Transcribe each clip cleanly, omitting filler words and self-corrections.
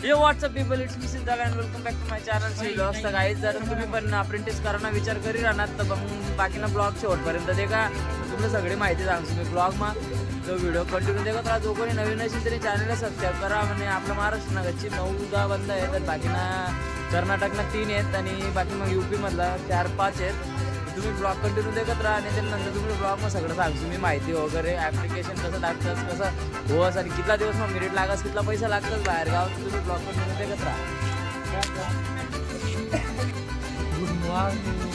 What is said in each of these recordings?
ये what's up people, it's me Siddharth and welcome back to my channel Shri blogs. तर काही जर तुम्ही पण अप्रेंटिस करायला विचार करी राहणार तर मग बाकीना ब्लॉग शेवटपर्यंत ते का तुम्हाला सगळी माहिती सांगतो मी ब्लॉग मा. जो व्हिडिओ कंटिन्यू देखत राहा. जो कोणी नवीन असेल तरी चॅनलला सबस्क्राईब करा. म्हणजे आपल्या महाराष्ट्र नगरची 9-10 बंद आहेत, तर बाकीना कर्नाटकना 3 आहेत आणि बाकी मग UP-मधला 4-5 आहेत. तुम्ही ब्लॉग कंटिन्यू देखत राहा आणि त्यानंतर तुम्ही ब्लॉग मग सगळं सांगतो मी माहिती वगैरे. ॲप्लिकेशन कसं टाकतंस, कसं होस आणि कितला दिवस मग मेरिट लागस, कितला पैसा लागतंच बाहेर गावात. तुम्ही ब्लॉग कंटिन्यू देखत राहा. Good morning.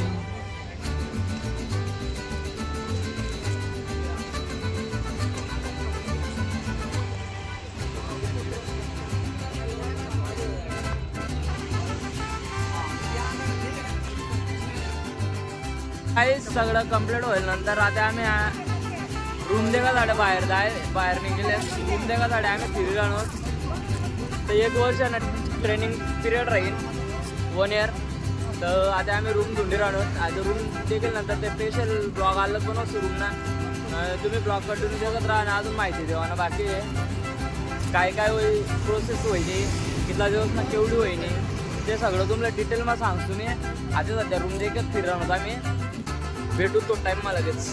काही सगळं कंप्लीट होईल नंतर आता आम्ही रूम देखा झाडे बाहेर निघेले. रूम देखा झाडे आम्ही फिरी राहणार. तर 1 वर्ष ना ट्रेनिंग पिरियड राहील, 1 इयर. तर आता आम्ही रूम धुंडी राहणार. आता रूम देखील नंतर ते स्पेशल ब्लॉग आलं पण असतो रूमना. तुम्ही ब्लॉग कंटिन्यू देखत राहा आणि अजून माहिती देवा ना. बाकी काय काय होईल, प्रोसेस होईनी, कितला दिवस ना केवढी होईनी, ते सगळं तुम्हाला डिटेलमध्ये सांगतो मी. आता सध्या रूम देखत फिर राहणार आम्ही. भेटू तो टाइम मला लगेच.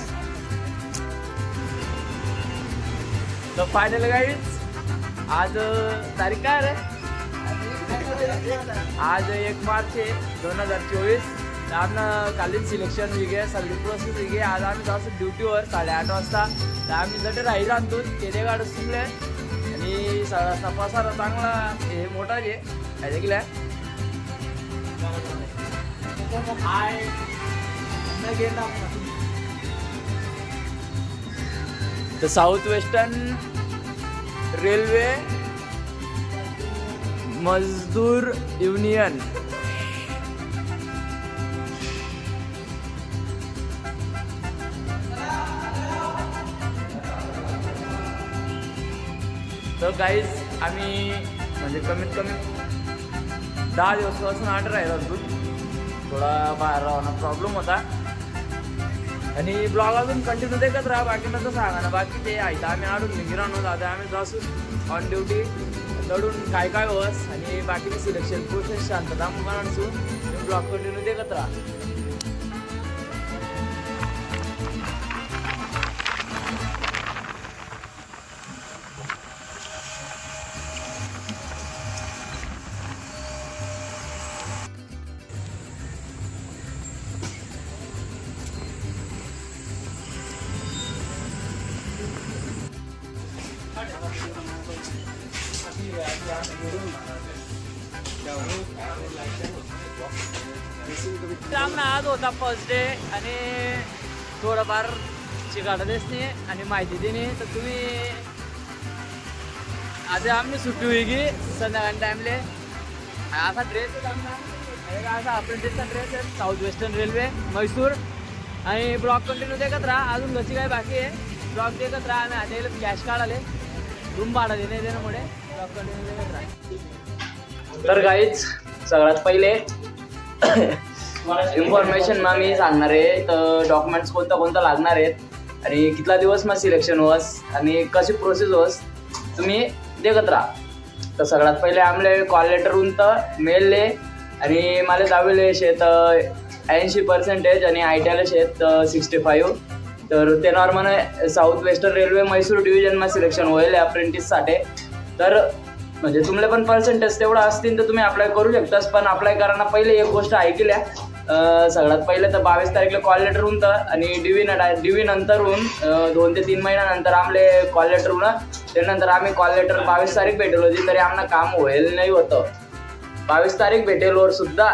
तर फायनल गाईज आज तारीख काय रे? आज 1 मार्च आहे 2024. तर आम्ही कालीन सिलेक्शन वेगळे सगळी प्रोसेस वेगळी. आज आम्ही जाऊ ड्युटीवर 8:30 वाजता. तर आम्ही जटे राही आणतो ते गाडी सुटले आणि तपासाला चांगला हे मोठा जे देखील आहे. तर साऊथ वेस्टर्न रेल्वे मजदूर युनियन. तर गाईज आम्ही म्हणजे कमीत कमी 10 दिवसापासून ऑर्डर राहिला होतो. थोडा बाहेर राहणं प्रॉब्लेम होता आणि ब्लॉग अजून कंटिन्यू देखत राहा. बाकी नंतर सांगा ना. बाकी ते आहे आम्ही आडून निघी राहणार. आता आम्ही जाऊन ऑन ड्युटी दडून काय काय होस आणि बाकीचे सिलेक्शन प्रोसेस शांतता म्हणून ब्लॉग कंटिन्यू देखत राहा. चांगला आज होता फर्स्ट डे आणि थोडंफार शिकायला दिसणे आणि माहिती देणे. तर तुम्ही आज आम्ही सुट्टी होई की संध्याकाळी टाईमले असा ड्रेस आहे, असा अप्रेंटिसचा ड्रेस आहे साऊथ वेस्टर्न रेल्वे मैसूर. आणि ब्लॉग कंटिन्यू देखत राहा. अजून कशी काय बाकी आहे ब्लॉग देखत राहा. आम्ही आता कॅश काढाले रूम भाडा देणे देण्यामुळे ब्लॉग कंटिन्यू देखत राहा. तर गाईच सगळ्यात पहिले इन्फॉर्मेशन मग मी सांगणार आहे. तर डॉक्युमेंट्स कोणता लागणार आहेत आणि कितला दिवस मग सिलेक्शन होस आणि कशी प्रोसेस होस तुम्ही देखत राहा. तर सगळ्यात पहिले आमले कॉल लेटरहून तर मेलले आणि मला दावेले शेत 80% आणि ITला शेत 65. तर ते normal south western railway Mysore डिव्हिजनमा सिलेक्शन होईल अप्रेंटिससाठी. तर म्हणजे तुम्हाला पण पर्सेंटेज तेवढा असतील तर तुम्ही अप्लाय करू शकतास. पण अप्लाय करायला पहिले एक गोष्ट ऐकल्या. सगळ्यात पहिले तर 22 तारीखला कॉल लेटर होऊन तर आणि DV नंतर होऊन 2 ते 3 महिन्यानंतर आमले कॉल लेटर होऊन. त्यानंतर आम्ही कॉल लेटर 22 तारीख भेटेल होती तरी आम्हाला काम होईल नाही होतं. 22 तारीख भेटेलवर सुद्धा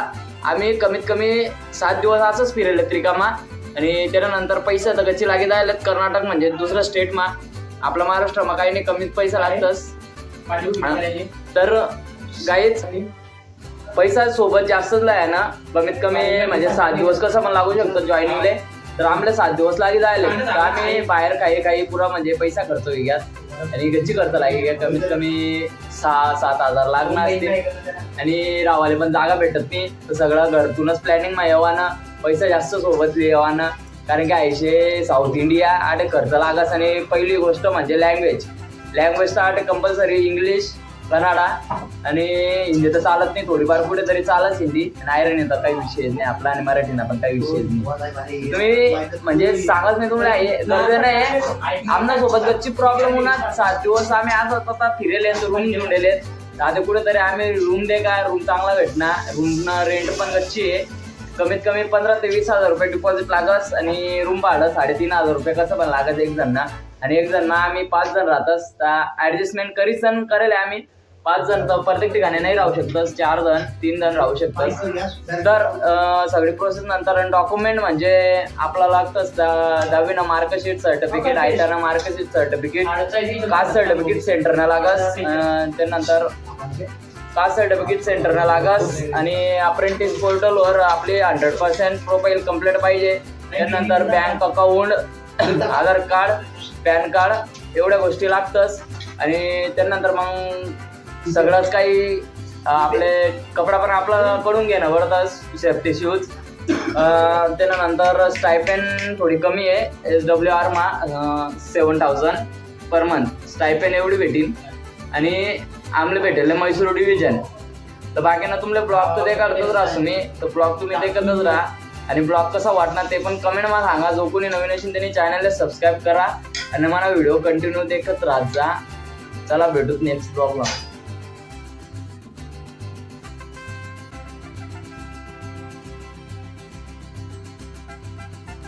आम्ही कमीत कमी 7 दिवस असंच फिरेल त्रिकामा. आणि त्यानंतर पैसा तर कच्ची लागे जायला कर्नाटक म्हणजे दुसरं स्टेटमा. आपला महाराष्ट्रमा काही नाही कमीत पैसा लागतच. तर गाईच पैसा सोबत जास्तच आहे ना. कमीत कमी म्हणजे 7 दिवस कसं पण लागू शकतो जॉईनिंगले. तर आम्हाला 7 दिवस लागे जायला. तर आम्ही बाहेर काही पुरा म्हणजे पैसा खर्च वेगळ्यात आणि गच्ची खर्च लागे कमीत कमी 6-7 हजार लागणार असते. आणि रावाले पण जागा भेटत नाही. तर सगळं घरतूनच प्लॅनिंग मा येवाना. पैसा जास्त सोबत येवाना. कारण की आयशे साऊथ इंडिया आडे खर्च लागस. आणि पहिली गोष्ट म्हणजे लँग्वेज. लँग्वेज तर कंपल्सरी इंग्लिश, कन्नडा आणि हिंदी तर चालत नाही, थोडीफार कुठे तरी चालत हिंदी आणि आयरन येतात, काही विषय नाही आपला, आणि मराठीना पण काही विषय नाही. तुम्ही म्हणजे सांगत नाही तुम्हाला नाही आमना सोबत गच्ची प्रॉब्लेम होणार. 7 दिवस आम्ही आज आता फिरेले रूम घेऊन गेले, आता कुठेतरी आम्ही रूम दे का रूम चांगला भेटणार. रूम रेंट पण गच्ची आहे, कमीत कमी 15 ते 20 हजार रुपये डिपॉझिट लागस आणि रूम भाडं 3,500 रुपये कसं पण लागत एक जणना. आणि एक जण आम्ही 5 जण राहतच, ऍडजस्टमेंट करीसन करेल आम्ही. 5 जण तर प्रत्येक ठिकाणी नाही राहू शकतस, 4 जण 3 जण राहू शकतस. तर सगळी प्रोसेस नंतर डॉक्युमेंट म्हणजे आपल्याला लागतंच 10वीनं मार्कशीट सर्टिफिकेट, आयटाना मार्कशीट सर्टिफिकेट, कास्ट सर्टिफिकेट सेंटरना लागस. त्यानंतर कास्ट सर्टिफिकेट सेंटरना लागस आणि अप्रेंटिस पोर्टलवर आपली 100% प्रोफाईल कम्प्लीट पाहिजे. त्यानंतर बँक अकाउंट, आधार कार्ड, पॅन कार्ड एवढ्या गोष्टी लागतंच. आणि त्यानंतर मग सगळंच काही आपले कपडा पण आपला कडून घेणं पडतंच, सेफ्टी शूज. त्यानंतर स्टायपेंड थोडी कमी आहे, SWR मा 7,000 पर मंथ स्टायपेंड एवढी भेटील. आणि आमले भेटेल मैसूर डिव्हिजन. तर बाकीना तुमले ब्लॉग तर देखतच राहा तुम्ही, तर ब्लॉग तुम्ही देखतच राहा. आणि ब्लॉग कसा वाटणार ते पण कमेंटमध्ये सांगा. जो कोणी नवीन असेल त्यांनी चॅनलला सबस्क्राईब करा आणि मला व्हिडिओ कंटिन्यू देखत राहत जा. चला भेटूत नेक्स्ट ब्लॉगला.